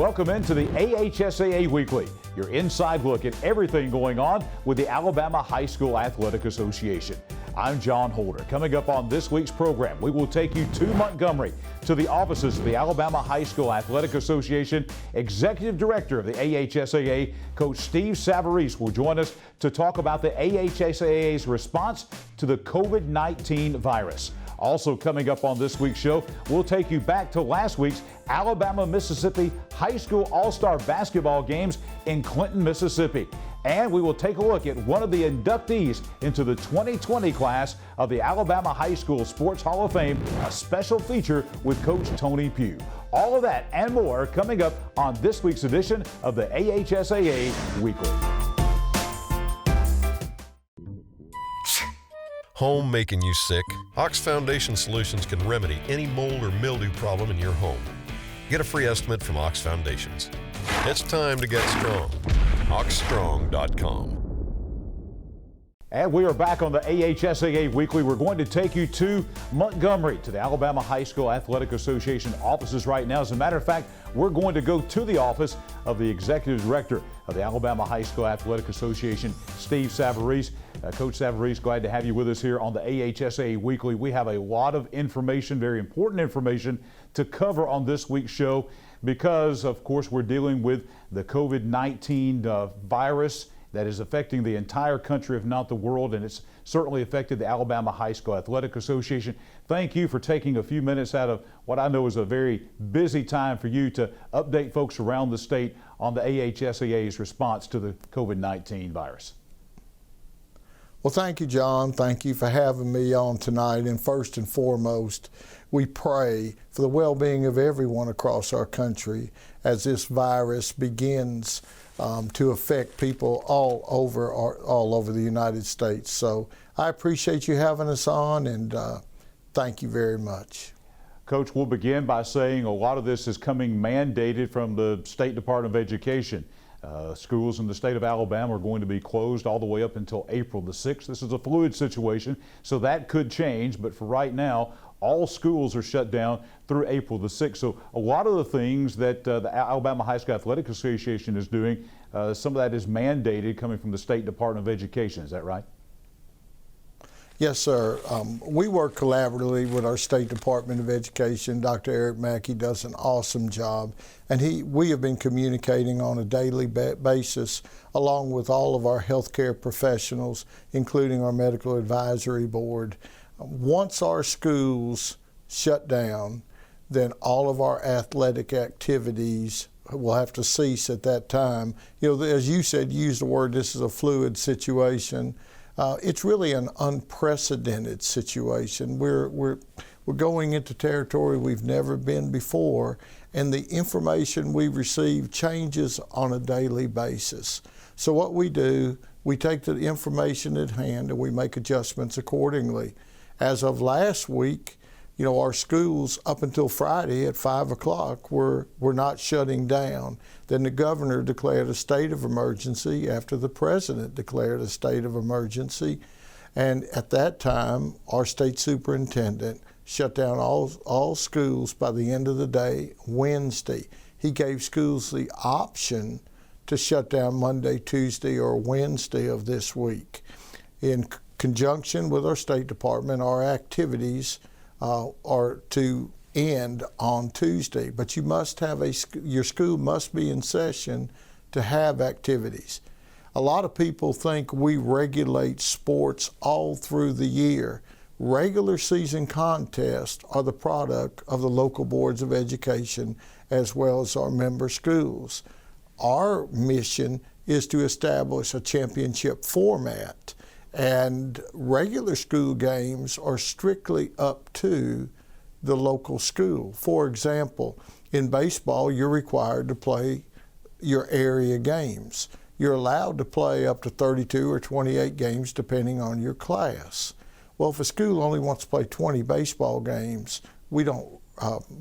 Welcome into the AHSAA Weekly, your inside look at everything going on with the Alabama High School Athletic Association. I'm John Holder. Coming up on this week's program, we will take you to Montgomery to the offices of the Alabama High School Athletic Association. Executive Director of the AHSAA, Coach Steve Savarese, will join us to talk about the AHSAA's response to the COVID-19 virus. Also coming up on this week's show, we'll take you back to last week's Alabama-Mississippi High School All-Star Basketball games in Clinton, Mississippi. And we will take a look at one of the inductees into the 2020 class of the Alabama High School Sports Hall of Fame, a special feature with Coach Toney Pugh. All of that and more coming up on this week's edition of the AHSAA Weekly. Home making you sick? Ox Foundation Solutions can remedy any mold or mildew problem in your home. Get a free estimate from Ox Foundations. It's time to get strong. OxStrong.com. And we are back on the AHSAA Weekly. We're going to take you to Montgomery, to the Alabama High School Athletic Association offices right now. As a matter of fact, we're going to go to the office of the Executive Director of the Alabama High School Athletic Association, Steve Savarese. Coach Savarese, glad to have you with us here on the AHSAA Weekly. We have a lot of information, very important information to cover on this week's show because, of course, we're dealing with the COVID-19 virus that is affecting the entire country, if not the world, and it's certainly affected the Alabama High School Athletic Association. Thank you for taking a few minutes out of what I know is a very busy time for you to update folks around the state on the AHSAA's response to the COVID-19 virus. Well, thank you, John. Thank you for having me on tonight. And first and foremost, we pray for the well-being of everyone across our country as this virus begins to affect people all over the United States. So I appreciate you having us on, and thank you very much. Coach, we'll begin by saying a lot of this is coming mandated from the State Department of Education. Schools in the state of Alabama are going to be closed all the way up until April the 6th. This is a fluid situation, so that could change, but for right now, all schools are shut down through April the 6th. So a lot of the things that the Alabama High School Athletic Association is doing, some of that is mandated coming from the State Department of Education. Is that right? Yes, sir. We work collaboratively with our State Department of Education. Dr. Eric Mackey does an awesome job, and we have been communicating on a daily basis along with all of our healthcare professionals, including our medical advisory board. Once our schools shut down, then all of our athletic activities will have to cease at that time. You know, as you said, you used the word, this is a fluid situation. It's really an unprecedented situation. We're going into territory we've never been before, and the information we receive changes on a daily basis. So what we do, we take the information at hand and we make adjustments accordingly. As of last week, you know, our schools up until Friday at 5 o'clock were not shutting down. Then the governor declared a state of emergency after the president declared a state of emergency. And at that time, our state superintendent shut down all schools by the end of the day, Wednesday. He gave schools the option to shut down Monday, Tuesday, or Wednesday of this week. In conjunction with our State Department, our activities are to end on Tuesday, but you must have your school must be in session to have activities. A lot of people think we regulate sports all through the year. Regular season contests are the product of the local boards of education as well as our member schools. Our mission is to establish a championship format, and regular school games are strictly up to the local school. For example, in baseball, you're required to play your area games. You're allowed to play up to 32 or 28 games depending on your class. Well, if a school only wants to play 20 baseball games, we don't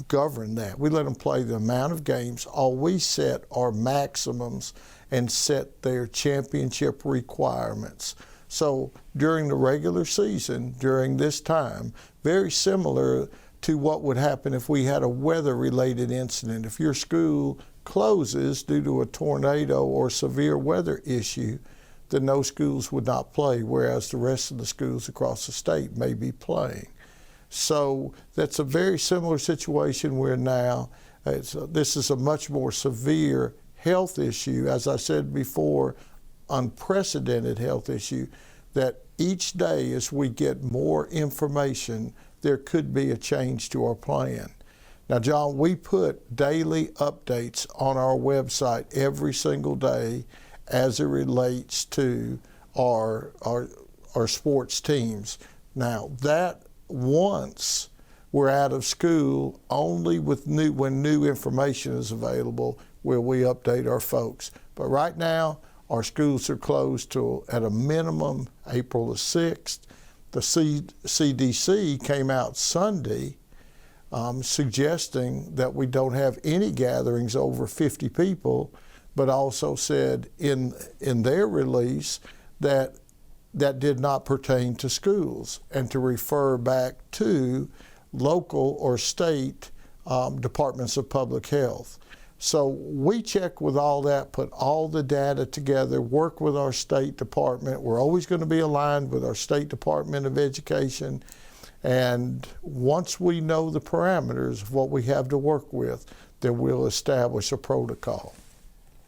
govern that. We let them play the amount of games. All we set are maximums and set their championship requirements. So during the regular season, during this time, very similar to what would happen if we had a weather-related incident. If your school closes due to a tornado or severe weather issue, then those schools would not play, whereas the rest of the schools across the state may be playing. So that's a very similar situation we're now. This is a much more severe health issue, as I said before, unprecedented health issue, that each day as we get more information, there could be a change to our plan. Now, John, we put daily updates on our website every single day as it relates to our sports teams. Now, that once we're out of school, only when new information is available will we update our folks. But right now, our schools are closed till at a minimum April the 6th. The CDC came out Sunday suggesting that we don't have any gatherings over 50 people, but also said in their release that that did not pertain to schools and to refer back to local or state departments of public health. So we check with all that, put all the data together, work with our state department. We're always going to be aligned with our State Department of Education. And once we know the parameters of what we have to work with, then we'll establish a protocol.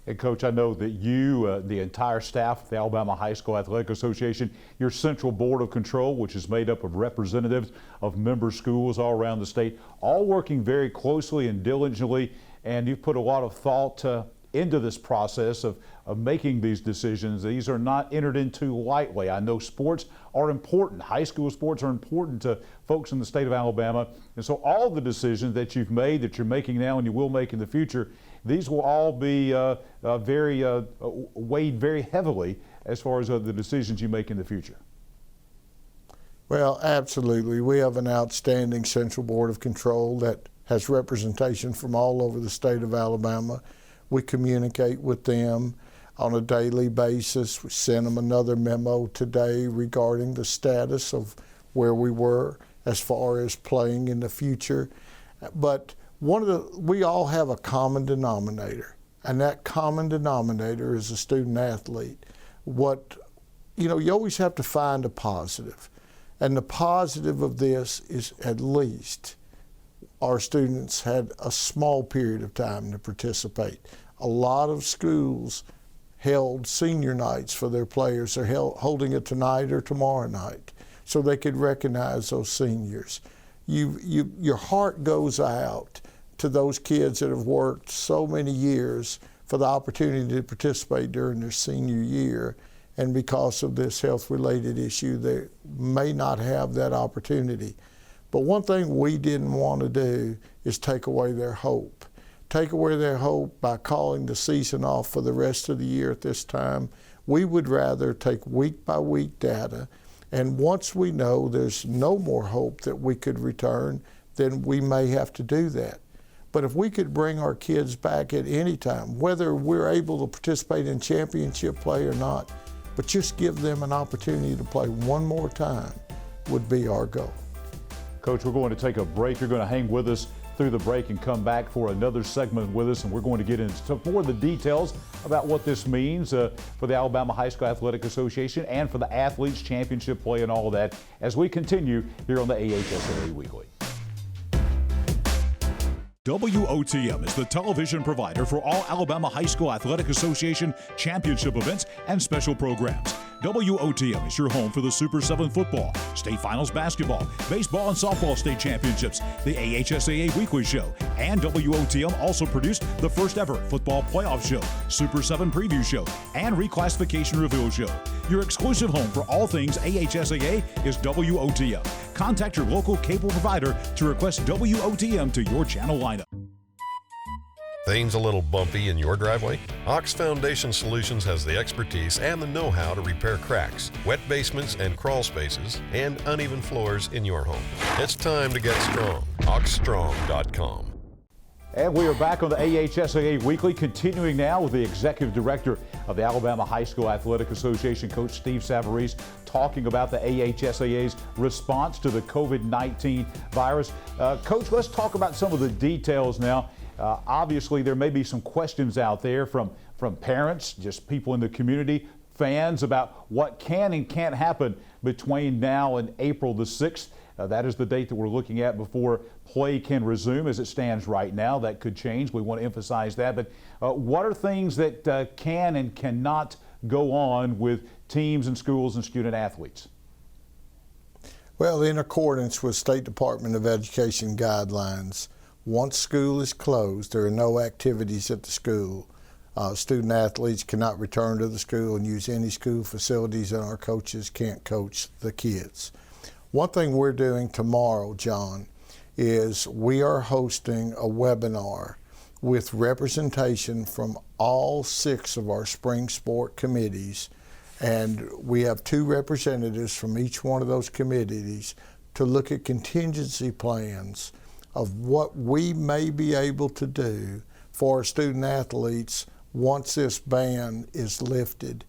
And Coach, I know that you, the entire staff of the Alabama High School Athletic Association, your Central Board of Control, which is made up of representatives of member schools all around the state, all working very closely and diligently, and you've put a lot of thought into this process of making these decisions. These are not entered into lightly. I know sports are important. High school sports are important to folks in the state of Alabama. And so all the decisions that you've made, that you're making now and you will make in the future, these will all be weighed very heavily as far as the decisions you make in the future. Well, absolutely. We have an outstanding Central Board of Control that has representation from all over the state of Alabama. We communicate with them on a daily basis. We sent them another memo today regarding the status of where we were as far as playing in the future. But we all have a common denominator, and that common denominator is a student athlete. You always have to find a positive. And the positive of this is at least our students had a small period of time to participate. A lot of schools held senior nights for their players. They're holding it tonight or tomorrow night so they could recognize those seniors. Your heart goes out to those kids that have worked so many years for the opportunity to participate during their senior year, and because of this health-related issue, they may not have that opportunity. But one thing we didn't want to do is take away their hope. Take away their hope by calling the season off for the rest of the year at this time. We would rather take week-by-week data, and once we know there's no more hope that we could return, then we may have to do that. But if we could bring our kids back at any time, whether we're able to participate in championship play or not, but just give them an opportunity to play one more time would be our goal. Coach, we're going to take a break. You're going to hang with us through the break and come back for another segment with us, and we're going to get into more of the details about what this means for the Alabama High School Athletic Association and for the athletes, championship play, and all of that as we continue here on the AHSAA Weekly. WOTM is the television provider for all Alabama High School Athletic Association championship events and special programs. WOTM is your home for the Super 7 football, state finals basketball, baseball and softball state championships, the AHSAA Weekly Show, and WOTM also produced the first ever football playoff show, Super 7 preview show, and reclassification reveal show. Your exclusive home for all things AHSAA is WOTM. Contact your local cable provider to request WOTM to your channel lineup. Things a little bumpy in your driveway? AHSAA Foundation Solutions has the expertise and the know-how to repair cracks, wet basements and crawl spaces, and uneven floors in your home. It's time to get strong. AHSAAstrong.com. And we are back on the AHSAA Weekly, continuing now with the Executive Director of the Alabama High School Athletic Association, Coach Steve Savarese, talking about the AHSAA's response to the COVID-19 virus. Coach, let's talk about some of the details now. Obviously, there may be some questions out there from parents, just people in the community, fans, about what can and can't happen between now and April the 6th. That is the date that we're looking at before play can resume as it stands right now. That could change. We want to emphasize that. But what are things that can and cannot go on with teams and schools and student athletes? Well, in accordance with State Department of Education guidelines, once school is closed, there are no activities at the school. Student athletes cannot return to the school and use any school facilities, and our coaches can't coach the kids. One thing we're doing tomorrow, John, is we are hosting a webinar with representation from all 6 of our spring sport committees, and we have 2 representatives from each one of those committees to look at contingency plans of what we may be able to do for our student athletes once this ban is lifted.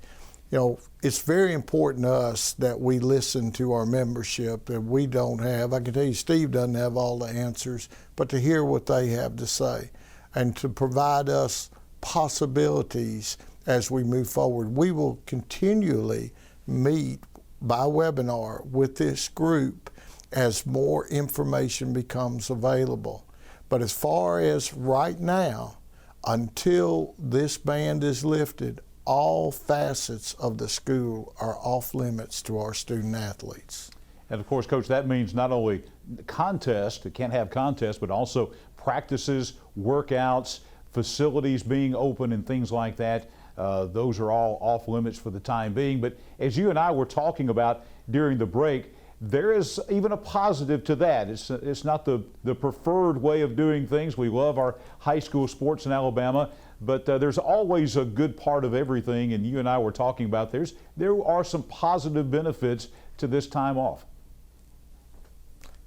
You know, it's very important to us that we listen to our membership, that we don't have, I can tell you Steve doesn't have all the answers, but to hear what they have to say and to provide us possibilities as we move forward. We will continually meet by webinar with this group as more information becomes available. But as far as right now, until this ban is lifted, all facets of the school are off limits to our student athletes. And of course, Coach, that means not only contests, it can't have contests, but also practices, workouts, facilities being open and things like that. Those are all off limits for the time being. But as you and I were talking about during the break, there is even a positive to that. It's not the preferred way of doing things. We love our high school sports in Alabama, but there's always a good part of everything, and you and I were talking about there are some positive benefits to this time off.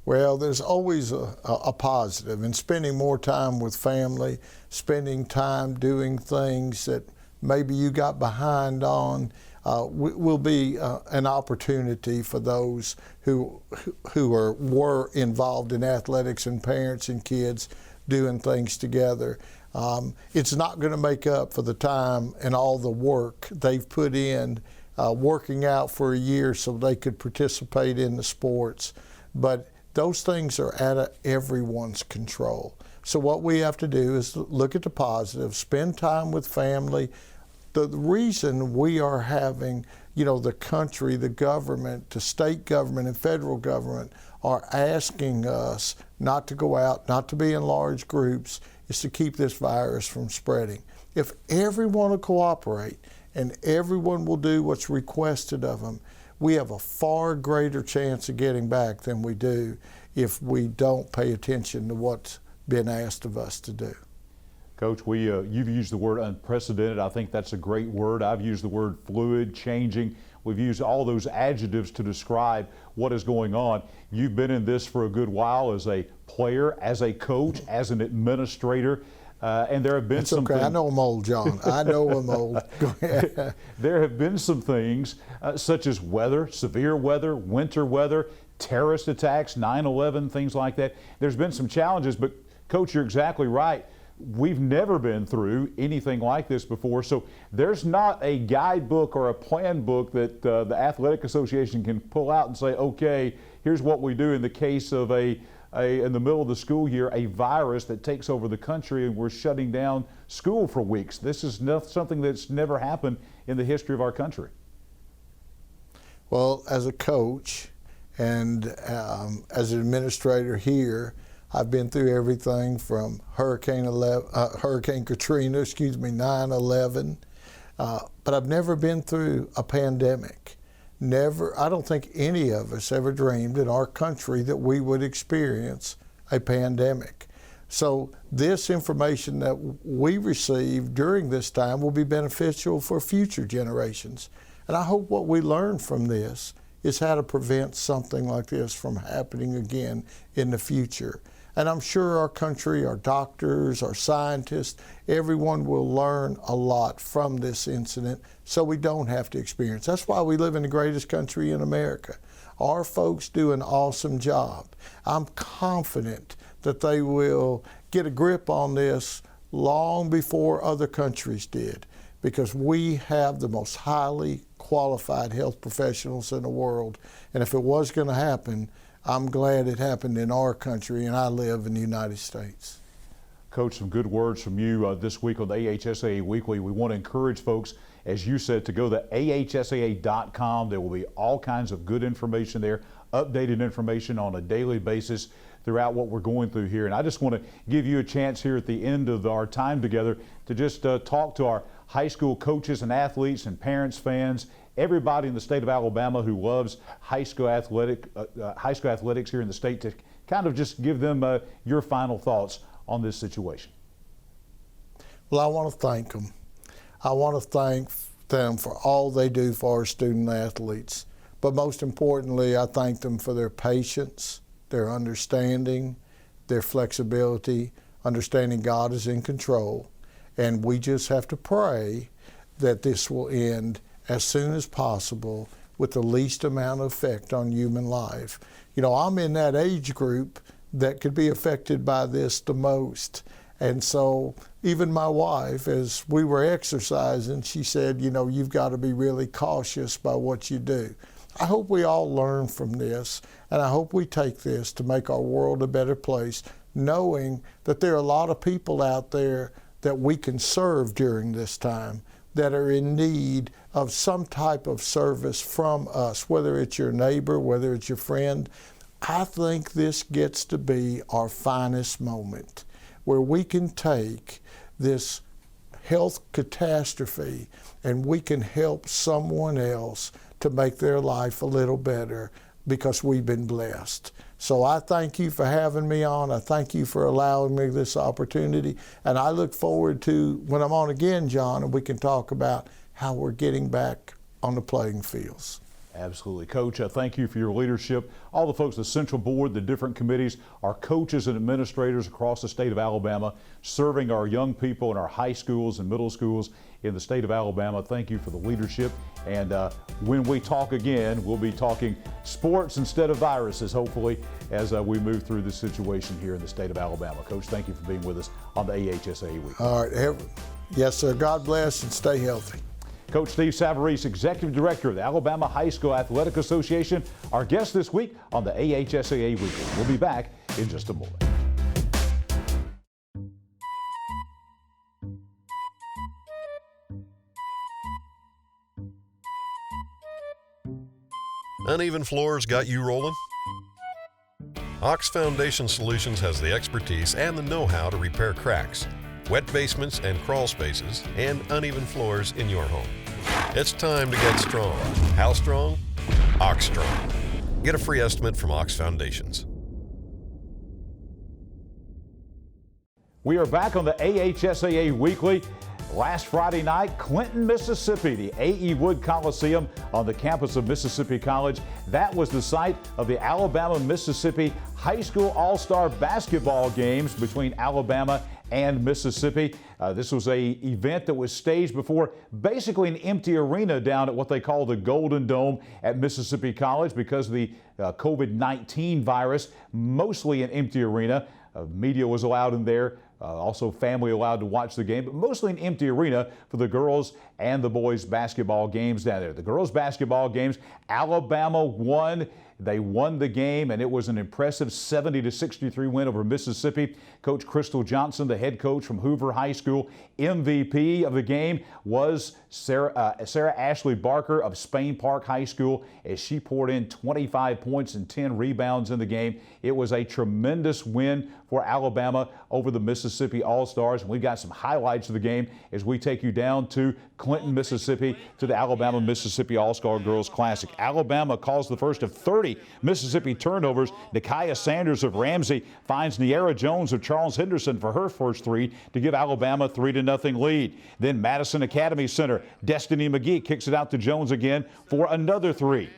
Well, there's always a positive, and spending more time with family, spending time doing things that maybe you got behind on, will be an opportunity for those who were involved in athletics, and parents and kids doing things together. It's not going to make up for the time and all the work they've put in working out for a year so they could participate in the sports. But those things are out of everyone's control. So what we have to do is look at the positive, spend time with family. The reason we are having, the country, the government, the state government and federal government are asking us not to go out, not to be in large groups, is to keep this virus from spreading. If everyone will cooperate and everyone will do what's requested of them, we have a far greater chance of getting back than we do if we don't pay attention to what's been asked of us to do. Coach, you've used the word unprecedented. I think that's a great word. I've used the word fluid, changing. We've used all those adjectives to describe what is going on. You've been in this for a good while as a player, as a coach, as an administrator, and there have been some okay. things. I know I'm old, John. I know I'm old. Go ahead. There have been some things such as weather, severe weather, winter weather, terrorist attacks, 9/11, things like that. There's been some challenges, but Coach, you're exactly right. We've never been through anything like this before, so there's not a guidebook or a plan book that the Athletic Association can pull out and say, okay, here's what we do in the case of in the middle of the school year, a virus that takes over the country and we're shutting down school for weeks. This is something that's never happened in the history of our country. Well, as a coach and as an administrator here, I've been through everything from Hurricane Katrina, 9/11, but I've never been through a pandemic. Never, I don't think any of us ever dreamed in our country that we would experience a pandemic. So this information that we receive during this time will be beneficial for future generations. And I hope what we learn from this is how to prevent something like this from happening again in the future. And I'm sure our country, our doctors, our scientists, everyone will learn a lot from this incident so we don't have to experience. That's why we live in the greatest country in America. Our folks do an awesome job. I'm confident that they will get a grip on this long before other countries did, because we have the most highly qualified health professionals in the world. And if it was going to happen, I'm glad it happened in our country, and I live in the United States. Coach, some good words from you this week on the AHSAA Weekly. We want to encourage folks, as you said, to go to AHSAA.com. There will be all kinds of good information there, updated information on a daily basis throughout what we're going through here. And I just want to give you a chance here at the end of our time together to just talk to our high school coaches and athletes and parents, fans, everybody in the state of Alabama who loves high school athletics here in the state, to kind of just give them your final thoughts on this situation. Well, I want to thank them. I want to thank them for all they do for our student athletes. But most importantly, I thank them for their patience, their understanding, their flexibility, understanding God is in control. And we just have to pray that this will end as soon as possible with the least amount of effect on human life. You know, I'm in that age group that could be affected by this the most. And so even my wife, as we were exercising, she said, you know, you've got to be really cautious by what you do. I hope we all learn from this, and I hope we take this to make our world a better place, knowing that there are a lot of people out there that we can serve during this time that are in need of some type of service from us, whether it's your neighbor, whether it's your friend. I think this gets to be our finest moment, where we can take this health catastrophe and we can help someone else to make their life a little better because we've been blessed. So I thank you for having me on. I thank you for allowing me this opportunity. And I look forward to when I'm on again, John, and we can talk about how we're getting back on the playing fields. Absolutely. Coach, thank you for your leadership. All the folks, the Central Board, the different committees, our coaches and administrators across the state of Alabama, serving our young people in our high schools and middle schools in the state of Alabama. Thank you for the leadership. And when we talk again, we'll be talking sports instead of viruses, hopefully, as we move through this situation here in the state of Alabama. Coach, thank you for being with us on the AHSAA Week. All right. Yes, sir. God bless and stay healthy. Coach Steve Savarese, Executive Director of the Alabama High School Athletic Association, our guest this week on the AHSAA Weekly. We'll be back in just a moment. Uneven floors got you rolling? AHSAA Foundation Solutions has the expertise and the know-how to repair cracks, wet basements and crawl spaces, and uneven floors in your home. It's time to get strong. How strong? AHSAA Strong. Get a free estimate from AHSAA Foundations. We are back on the AHSAA Weekly. Last Friday night, Clinton, Mississippi, the A.E. Wood Coliseum on the campus of Mississippi College. That was the site of the Alabama-Mississippi High School All-Star Basketball games between Alabama and Mississippi. This was an event that was staged before basically an empty arena down at what they call the Golden Dome at Mississippi College because of the COVID-19 virus, mostly an empty arena. Media was allowed in there. Also family allowed to watch the game, but mostly an empty arena for the girls and the boys basketball games down there. The girls basketball games, Alabama won. They won the game, and it was an impressive 70-63 win over Mississippi. Coach Crystal Johnson, the head coach from Hoover High School, MVP of the game was Sarah Ashley Barker of Spain Park High School, as she poured in 25 points and 10 rebounds in the game. It was a tremendous win for Alabama over the Mississippi All-Stars. And we've got some highlights of the game as we take you down to Clinton, Mississippi, to the Alabama-Mississippi All-Star Girls Classic. Alabama calls the first of 30 Mississippi turnovers. Nakia Sanders of Ramsey finds Niera Jones of Charles Henderson for her first three to give Alabama a 3-0 lead. Then Madison Academy Center, Destiny McGee kicks it out to Jones again for another three.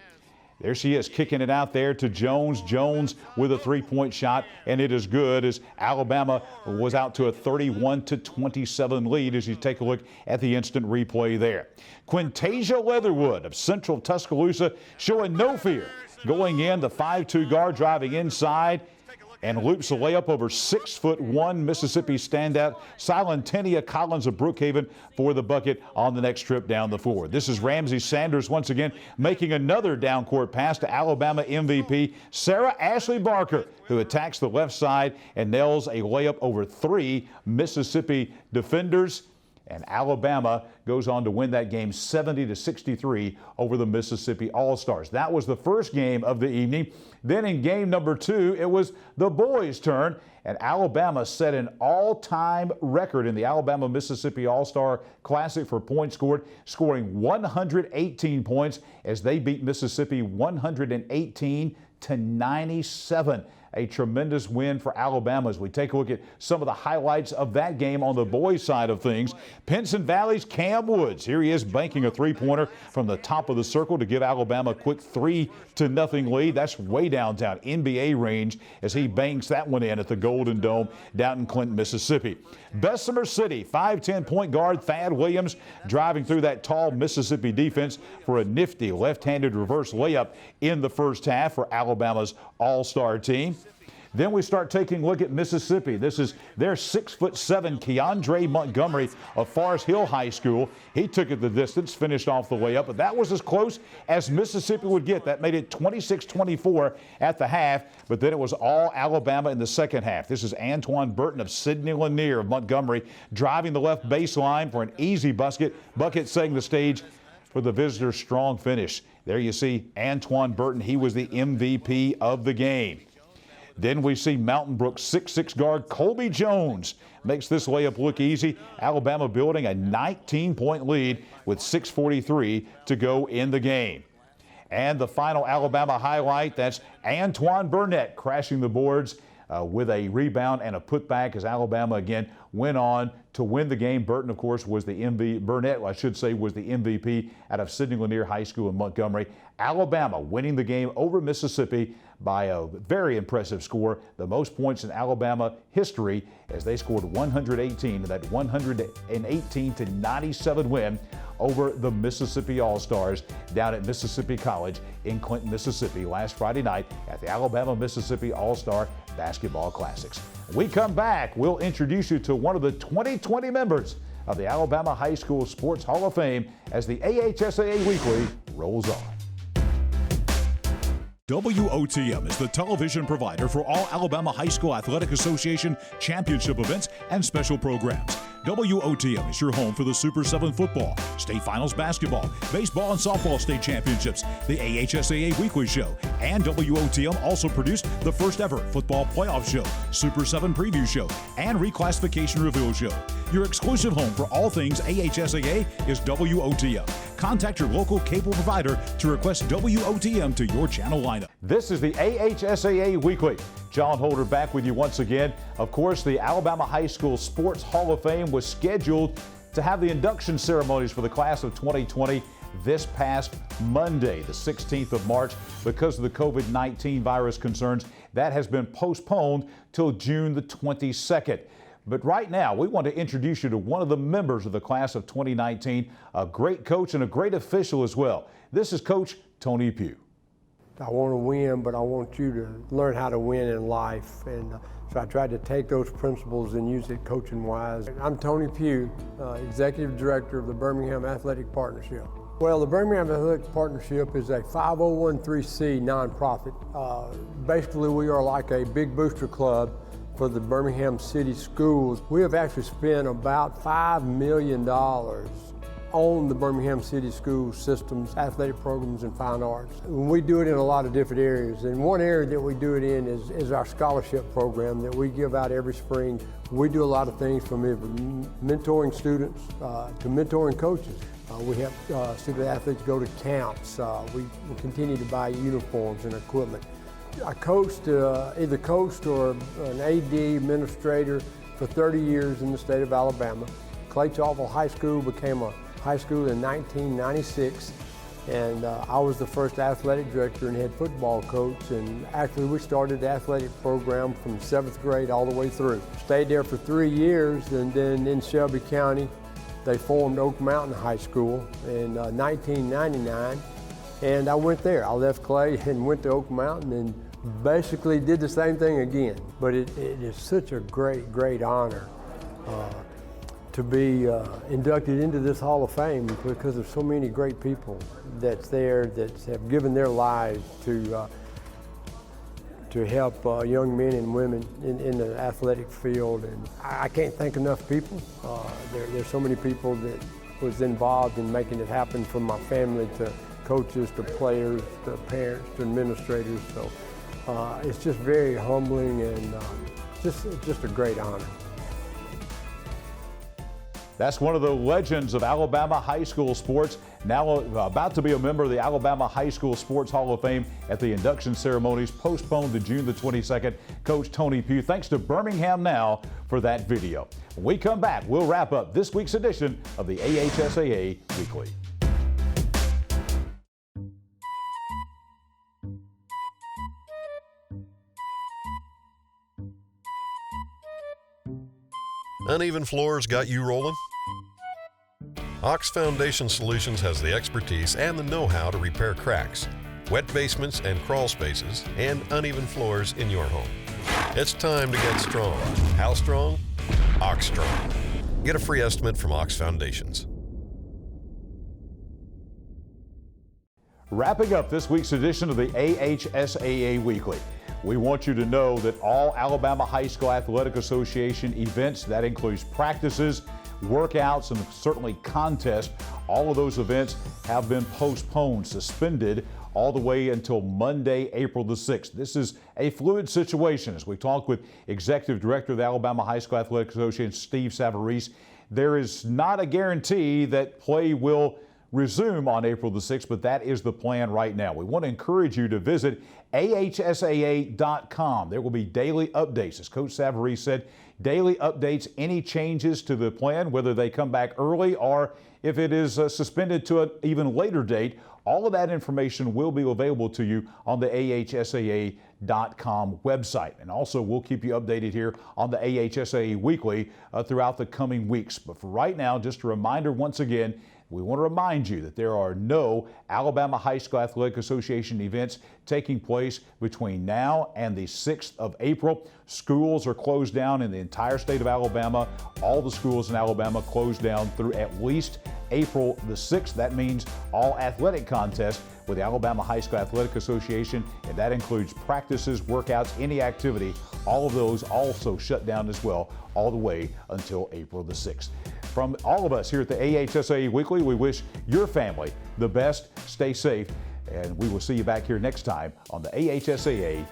There she is, kicking it out there to Jones. Jones with a three-point shot, and it is good as Alabama was out to a 31-27 lead as you take a look at the instant replay there. Quintasia Leatherwood of Central Tuscaloosa showing no fear. Going in, the 5'2" guard driving inside. and loops a layup over 6'1" Mississippi standout Silentania Collins of Brookhaven for the bucket on the next trip down the floor. This is Ramsey Sanders once again making another down-court pass to Alabama MVP Sarah Ashley Barker, who attacks the left side and nails a layup over 3 Mississippi defenders. And Alabama goes on to win that game 70-63 over the Mississippi All-Stars. That was the first game of the evening. Then in game number 2, it was the boys' turn, and Alabama set an all-time record in the Alabama-Mississippi All-Star Classic for points scored, scoring 118 points as they beat Mississippi 118-97. A tremendous win for Alabama as we take a look at some of the highlights of that game on the boys' side of things. Pinson Valley's Cam Woods. Here he is banking a three-pointer from the top of the circle to give Alabama a quick 3-0 lead. That's way downtown NBA range as he banks that one in at the Golden Dome down in Clinton, Mississippi. Bessemer City, 5'10" point guard Thad Williams driving through that tall Mississippi defense for a nifty left-handed reverse layup in the first half for Alabama's all-star team. Then we start taking a look at Mississippi. This is their 6'7" Keandre Montgomery of Forest Hill High School. He took it the distance, finished off the layup, but that was as close as Mississippi would get. That made it 26-24 at the half, but then it was all Alabama in the second half. This is Antoine Burton of Sidney Lanier of Montgomery driving the left baseline for an easy bucket setting the stage for the visitors' strong finish. There you see Antoine Burton. He was the MVP of the game. Then we see Mountain Brook's 6'6" guard Colby Jones makes this layup look easy. Alabama building a 19-point lead with 6:43 to go in the game. And the final Alabama highlight, that's Antoine Burnett crashing the boards with a rebound and a putback as Alabama again went on to win the game. Burton, of course, was the MVP. Burnett, I should say, was the MVP out of Sidney Lanier High School in Montgomery. Alabama winning the game over Mississippi by a very impressive score, the most points in Alabama history as they scored 118 in that 118-97 win over the Mississippi All-Stars down at Mississippi College in Clinton, Mississippi last Friday night at the Alabama-Mississippi All-Star Basketball Classics. When we come back, we'll introduce you to one of the 2020 members of the Alabama High School Sports Hall of Fame as the AHSAA Weekly rolls on. WOTM is the television provider for all Alabama High School Athletic Association championship events and special programs. WOTM is your home for the Super 7 football, state finals basketball, baseball and softball state championships, the AHSAA Weekly Show, and WOTM also produced the first ever football playoff show, Super 7 preview show, and reclassification reveal show. Your exclusive home for all things AHSAA is WOTM. Contact your local cable provider to request WOTM to your channel lineup. This is the AHSAA Weekly. John Holder back with you once again. Of course, the Alabama High School Sports Hall of Fame was scheduled to have the induction ceremonies for the class of 2020 this past Monday, the 16th of March. Because of the COVID-19 virus concerns, that has been postponed till June the 22nd. But right now, we want to introduce you to one of the members of the class of 2019, a great coach and a great official as well. This is Coach Toney Pugh. I want to win, but I want you to learn how to win in life. And so I tried to take those principles and use it coaching-wise. I'm Toney Pugh, Executive Director of the Birmingham Athletic Partnership. Well, the Birmingham Athletic Partnership is a 501(c) nonprofit. Basically, we are like a big booster club for the Birmingham City Schools. We have actually spent about $5 million on the Birmingham City School systems, athletic programs, and fine arts. We do it in a lot of different areas, and one area that we do it in is our scholarship program that we give out every spring. We do a lot of things from mentoring students to mentoring coaches. We help student athletes go to camps. We continue to buy uniforms and equipment. I coached, either coached or an AD administrator for 30 years in the state of Alabama. Clay Chalville High School became a high school in 1996, and I was the first athletic director and head football coach, and actually we started the athletic program from 7th grade all the way through. Stayed there for 3 years, and then in Shelby County they formed Oak Mountain High School in 1999, and I went there. I left Clay and went to Oak Mountain, and basically did the same thing again. But it is such a great honor to be inducted into this Hall of Fame because of so many great people that's there that have given their lives to help young men and women in the athletic field. And I can't thank enough people. There's so many people that was involved in making it happen, from my family to coaches to players to parents to administrators. So it's just very humbling and just a great honor. That's one of the legends of Alabama high school sports, now about to be a member of the Alabama High School Sports Hall of Fame at the induction ceremonies postponed to June the 22nd. Coach Toney Pugh, thanks to Birmingham Now for that video. When we come back, we'll wrap up this week's edition of the AHSAA Weekly. Uneven floors got you rolling? AHSAA Foundation Solutions has the expertise and the know-how to repair cracks, wet basements and crawl spaces, and uneven floors in your home. It's time to get strong. How strong? AHSAA Strong. Get a free estimate from AHSAA Foundations. Wrapping up this week's edition of the AHSAA Weekly, we want you to know that all Alabama High School Athletic Association events, that includes practices, workouts, and certainly contests, all of those events have been postponed, suspended all the way until Monday, April the 6th. This is a fluid situation. As we talked with Executive Director of the Alabama High School Athletic Association, Steve Savarese, there is not a guarantee that play will resume on April the 6th, but that is the plan right now. We want to encourage you to visit AHSAA.com. There will be daily updates. As Coach Savarese said, daily updates, any changes to the plan, whether they come back early or if it is suspended to an even later date. All of that information will be available to you on the AHSAA.com website. And also, we'll keep you updated here on the AHSAA Weekly throughout the coming weeks. But for right now, just a reminder once again, we want to remind you that there are no Alabama High School Athletic Association events taking place between now and the 6th of April. Schools are closed down in the entire state of Alabama. All the schools in Alabama closed down through at least April the 6th. That means all athletic contests with the Alabama High School Athletic Association, and that includes practices, workouts, any activity. All of those also shut down as well, all the way until April the 6th. From all of us here at the AHSAA Weekly, we wish your family the best. Stay safe, and we will see you back here next time on the AHSAA